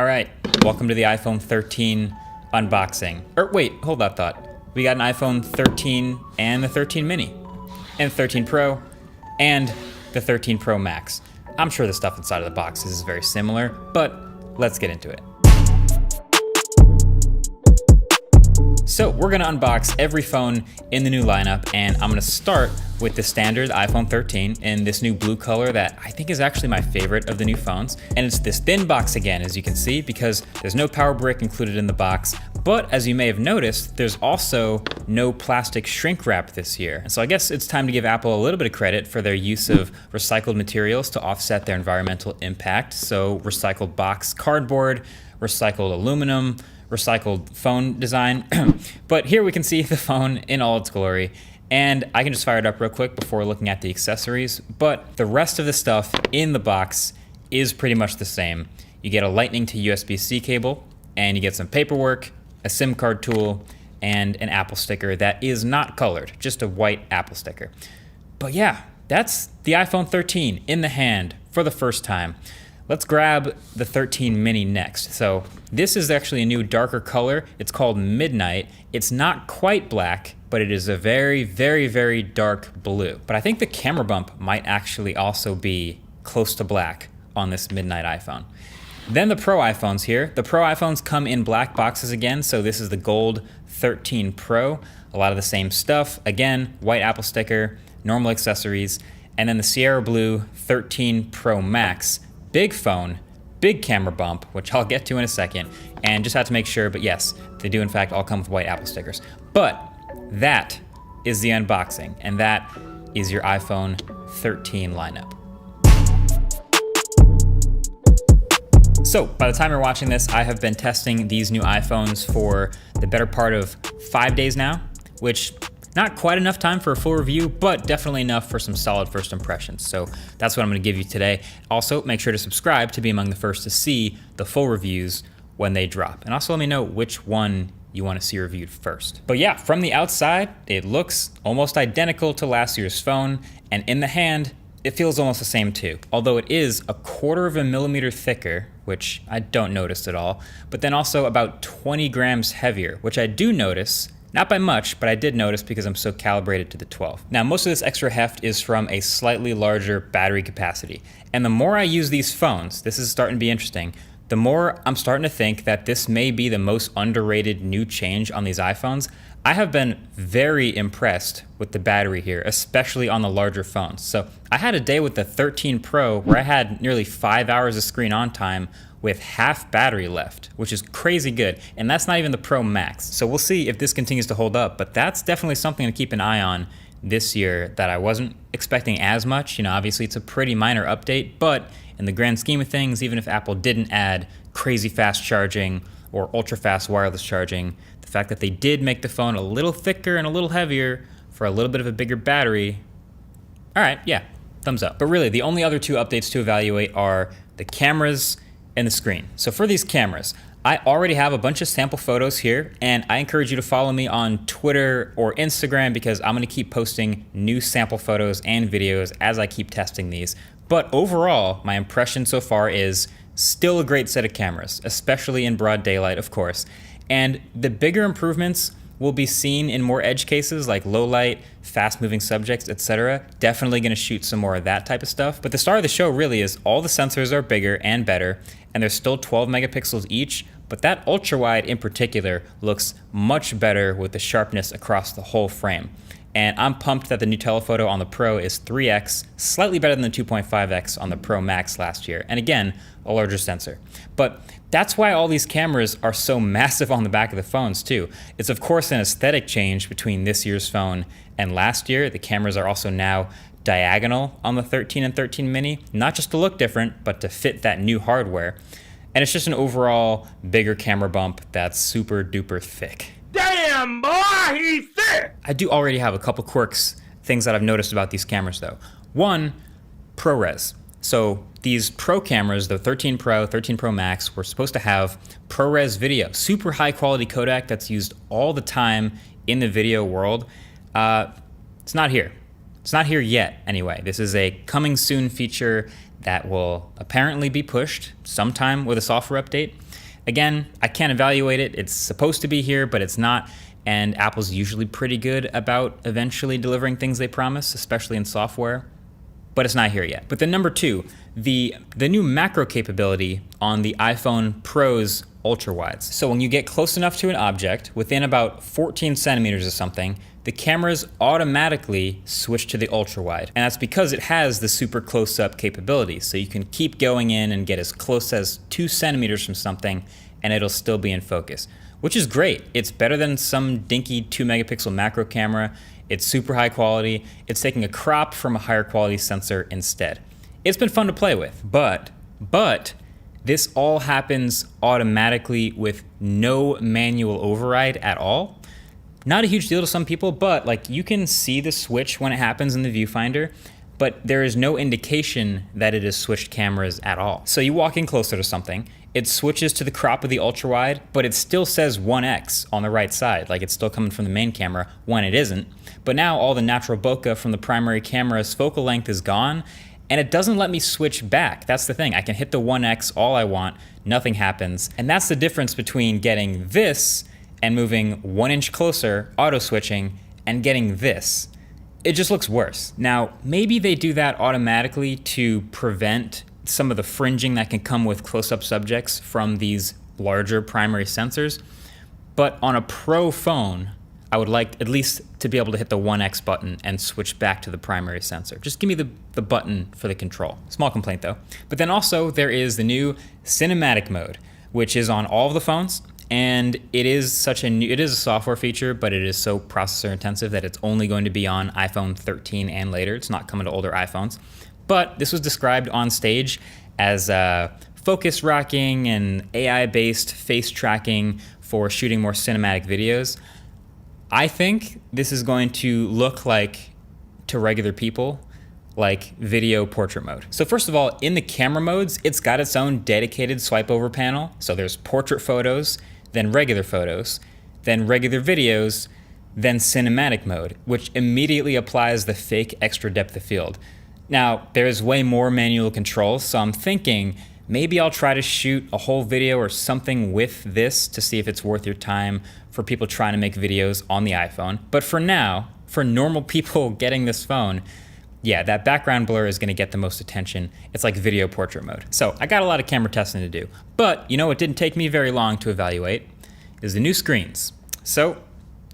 All right, welcome to the iPhone 13 unboxing. Or wait, hold that thought. We got an iPhone 13 and the 13 mini, and 13 Pro, and the 13 Pro Max. I'm sure the stuff inside of the box is very similar, but let's get into it. So we're gonna unbox every phone in the new lineup, and I'm gonna start with the standard iPhone 13 in this new blue color that I think is actually my favorite of the new phones. And it's this thin box again, as you can see, because there's no power brick included in the box. But as you may have noticed, there's also no plastic shrink wrap this year. And so I guess it's time to give Apple a little bit of credit for their use of recycled materials to offset their environmental impact. So recycled box cardboard, recycled aluminum, recycled phone design. But here we can see the phone in all its glory. And I can just fire it up real quick before looking at the accessories. But the rest of the stuff in the box is pretty much the same. You get a Lightning to USB-C cable, and you get some paperwork, a SIM card tool, and an Apple sticker that is not colored, just a white Apple sticker. But yeah, that's the iPhone 13 in the hand for the first time. Let's grab the 13 mini next. So this is actually a new darker color. It's called Midnight. It's not quite black, but it is a very, very, very dark blue. But I think the camera bump might actually also be close to black on this Midnight iPhone. Then the Pro iPhones here. The Pro iPhones come in black boxes again. So this is the gold 13 Pro. A lot of the same stuff. Again, white Apple sticker, normal accessories. And then the Sierra Blue 13 Pro Max. Big phone, big camera bump, which I'll get to in a second, and just have to make sure, but yes, they do in fact all come with white Apple stickers. But that is the unboxing, and that is your iPhone 13 lineup. So by the time you're watching this, I have been testing these new iPhones for the better part of 5 days now, which not quite enough time for a full review, but definitely enough for some solid first impressions. So that's what I'm gonna give you today. Also, make sure to subscribe to be among the first to see the full reviews when they drop. And also let me know which one you wanna see reviewed first. But yeah, from the outside, it looks almost identical to last year's phone, and in the hand, it feels almost the same too. Although it is a 1/4 millimeter thicker, which I don't notice at all, but then also about 20 grams heavier, which I do notice. Not by much, but I did notice because I'm so calibrated to the 12. Now, most of this extra heft is from a slightly larger battery capacity. And the more I use these phones, this is starting to be interesting, the more I'm starting to think that this may be the most underrated new change on these iPhones. I have been very impressed with the battery here, especially on the larger phones. So I had a day with the 13 Pro where I had nearly 5 hours of screen on time with half battery left, which is crazy good. And that's not even the Pro Max. So we'll see if this continues to hold up, but that's definitely something to keep an eye on this year that I wasn't expecting as much. You know, obviously it's a pretty minor update, but in the grand scheme of things, even if Apple didn't add crazy fast charging or ultra fast wireless charging, the fact that they did make the phone a little thicker and a little heavier for a little bit of a bigger battery, all right, yeah, thumbs up. But really, the only other two updates to evaluate are the cameras and the screen. So for these cameras, I already have a bunch of sample photos here, and I encourage you to follow me on Twitter or Instagram because I'm gonna keep posting new sample photos and videos as I keep testing these. But overall, my impression so far is still a great set of cameras, especially in broad daylight, of course. And the bigger improvements will be seen in more edge cases like low light, fast moving subjects, etc. Definitely gonna shoot some more of that type of stuff. But the star of the show really is all the sensors are bigger and better, and they're still 12 megapixels each, but that ultra wide in particular looks much better with the sharpness across the whole frame. And I'm pumped that the new telephoto on the Pro is 3x, slightly better than the 2.5x on the Pro Max last year. And again, a larger sensor. But that's why all these cameras are so massive on the back of the phones too. It's of course an aesthetic change between this year's phone and last year. The cameras are also now diagonal on the 13 and 13 mini, not just to look different, but to fit that new hardware. And it's just an overall bigger camera bump that's super duper thick. Damn, boy, he's thick! I do already have a couple quirks, things that I've noticed about these cameras though. One, ProRes. So these Pro cameras, the 13 Pro, 13 Pro Max, were supposed to have ProRes video, super high quality codec that's used all the time in the video world. It's not here. It's not here yet, anyway. This is a coming soon feature that will apparently be pushed sometime with a software update. Again, I can't evaluate it. It's supposed to be here, but it's not. And Apple's usually pretty good about eventually delivering things they promise, especially in software. But it's not here yet. But then number 2, the new macro capability on the iPhone Pro's ultra wides. So when you get close enough to an object, within about 14 centimeters or something, the cameras automatically switch to the ultra wide. And that's because it has the super close up capability. So you can keep going in and get as close as 2 centimeters from something and it'll still be in focus, which is great. It's better than some dinky 2 megapixel macro camera. It's super high quality. It's taking a crop from a higher quality sensor instead. It's been fun to play with, but this all happens automatically with no manual override at all. Not a huge deal to some people, but like you can see the switch when it happens in the viewfinder, but there is no indication that it has switched cameras at all. So you walk in closer to something, it switches to the crop of the ultra wide, but it still says 1x on the right side, like it's still coming from the main camera when it isn't. But now all the natural bokeh from the primary camera's focal length is gone, and it doesn't let me switch back. That's the thing. I can hit the 1x all I want, nothing happens. And that's the difference between getting this and moving 1 inch closer, auto switching, and getting this. It just looks worse. Now, maybe they do that automatically to prevent some of the fringing that can come with close-up subjects from these larger primary sensors. But on a Pro phone, I would like at least to be able to hit the 1x button and switch back to the primary sensor. Just give me the button for the control. Small complaint though. But then also there is the new cinematic mode, which is on all of the phones. And it is a software feature, but it is so processor intensive that it's only going to be on iPhone 13 and later. It's not coming to older iPhones. But this was described on stage as focus rocking and AI-based face tracking for shooting more cinematic videos. I think this is going to look like, to regular people, like video portrait mode. So first of all, in the camera modes, it's got its own dedicated swipe over panel. So there's portrait photos, then regular photos, then regular videos, then cinematic mode, which immediately applies the fake extra depth of field. Now, there's way more manual controls, so I'm thinking maybe I'll try to shoot a whole video or something with this to see if it's worth your time for people trying to make videos on the iPhone. But for now, for normal people getting this phone, yeah, that background blur is gonna get the most attention. It's like video portrait mode. So I got a lot of camera testing to do. But you know what didn't take me very long to evaluate is the new screens. So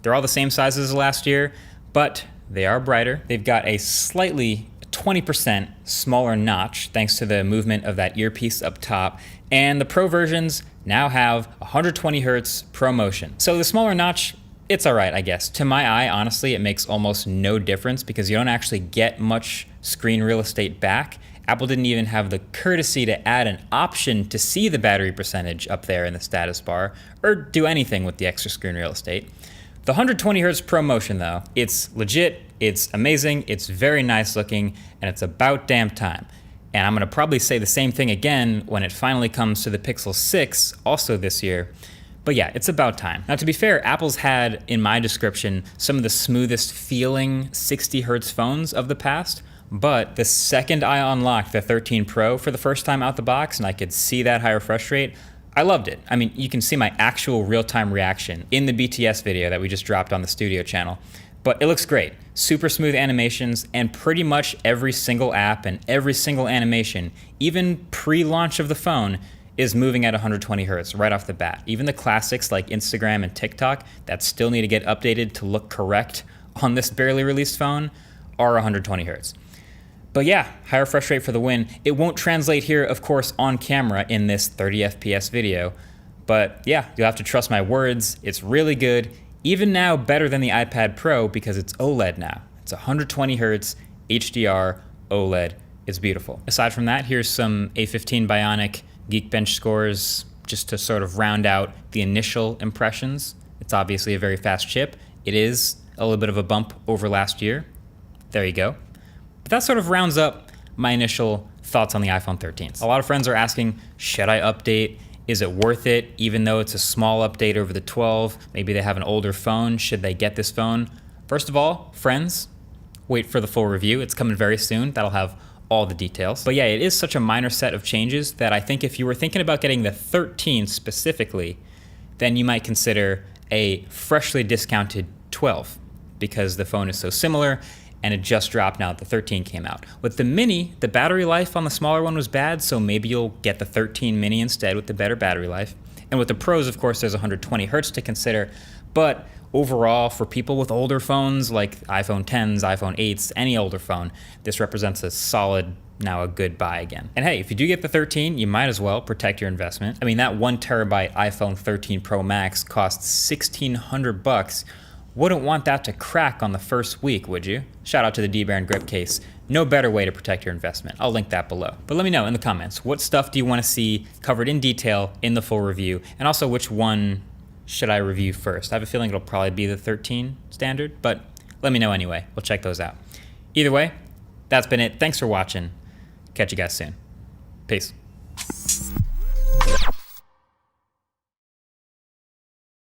they're all the same sizes as last year, but they are brighter. They've got a slightly 20% smaller notch thanks to the movement of that earpiece up top. And the Pro versions now have 120 Hertz ProMotion. So the smaller notch, it's all right, I guess. To my eye, honestly, it makes almost no difference because you don't actually get much screen real estate back. Apple didn't even have the courtesy to add an option to see the battery percentage up there in the status bar or do anything with the extra screen real estate. The 120 Hertz ProMotion though, it's legit, it's amazing, it's very nice looking, and it's about damn time. And I'm gonna probably say the same thing again when it finally comes to the Pixel 6, also this year. But yeah, it's about time. Now to be fair, Apple's had, in my description, some of the smoothest feeling 60 Hertz phones of the past, but the second I unlocked the 13 Pro for the first time out the box and I could see that high refresh rate, I loved it. I mean, you can see my actual real-time reaction in the BTS video that we just dropped on the studio channel. But it looks great. Super smooth animations, and pretty much every single app and every single animation, even pre-launch of the phone, is moving at 120 Hertz right off the bat. Even the classics like Instagram and TikTok that still need to get updated to look correct on this barely released phone are 120 Hertz. But yeah, high refresh rate for the win. It won't translate here, of course, on camera in this 30 FPS video. But yeah, you'll have to trust my words. It's really good. Even now, better than the iPad Pro because it's OLED now. It's 120 Hertz, HDR, OLED. It's beautiful. Aside from that, here's some A15 Bionic Geekbench scores just to sort of round out the initial impressions. It's obviously a very fast chip. It is a little bit of a bump over last year. There you go. But that sort of rounds up my initial thoughts on the iPhone 13. A lot of friends are asking, should I update? Is it worth it? Even though it's a small update over the 12, maybe they have an older phone, should they get this phone? First of all, friends, wait for the full review. It's coming very soon. That'll have all the details. But yeah, it is such a minor set of changes that I think if you were thinking about getting the 13 specifically, then you might consider a freshly discounted 12 because the phone is so similar and it just dropped now that the 13 came out. With the Mini, the battery life on the smaller one was bad, so maybe you'll get the 13 Mini instead with the better battery life. And with the Pros, of course, there's 120 hertz to consider, but overall, for people with older phones like iPhone 10s, iPhone 8s, any older phone, this represents a solid, now a good buy again. And hey, if you do get the 13, you might as well protect your investment. I mean, that 1 terabyte iPhone 13 Pro Max costs $1,600. Wouldn't want that to crack on the first week, would you? Shout out to the D-Baron grip case. No better way to protect your investment. I'll link that below. But let me know in the comments, what stuff do you want to see covered in detail in the full review? And also, which one should I review first? I have a feeling it'll probably be the 13 standard, but let me know anyway. We'll check those out. Either way, that's been it. Thanks for watching. Catch you guys soon. Peace.